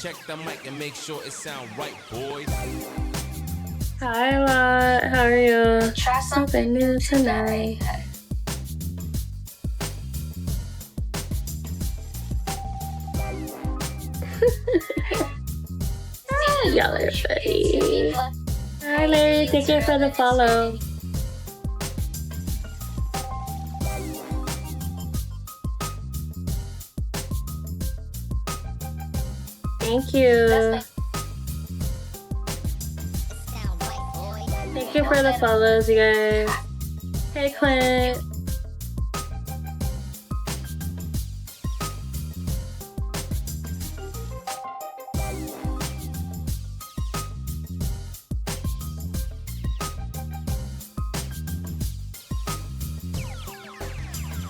Check the mic and make sure it sound right, boys. Hi, Lot. How are you? Try Something new tonight. Y'all are funny. Hi, Larry. Thank you for the follow. Thank you. Thank you for the follows, you guys. Hey, Clint.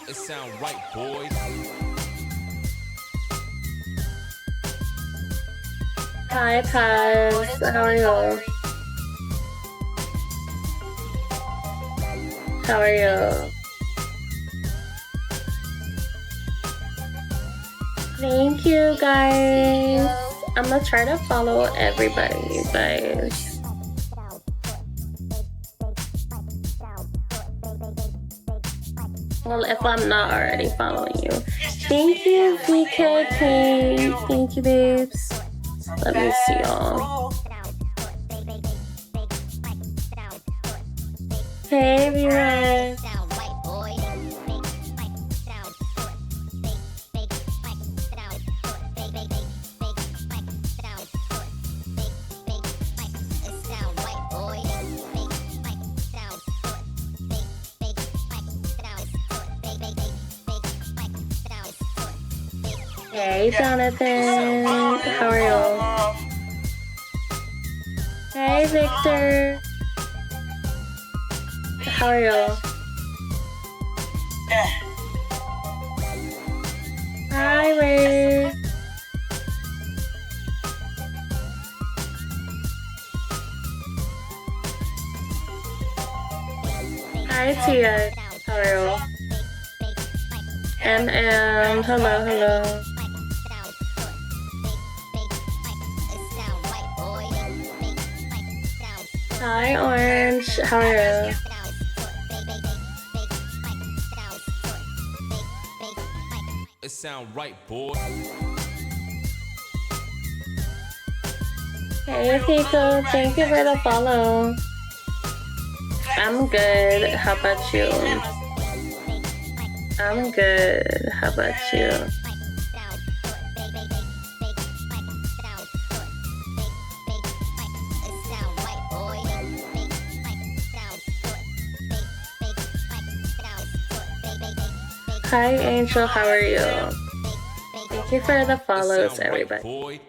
It sound right, boys. Hi, Paz. How are you? How are you? Thank you, guys. I'm gonna try to follow everybody, you guys. Well, if I'm not already following you. Thank you, VK King. Thank you, babes. Let me see y'all. Hey, everyone. Hey, Jonathan. How are you? Hey, Victor. How are you? Hi, Ray. Hi, Tia. How are you? Hello, hello. Hi, Orange. How are you? It sound right, boy. Hey, Pico. Thank you for the follow. I'm good. How about you? I'm good. How about you? Hi, Angel. How are you? Thank you for the follows, everybody.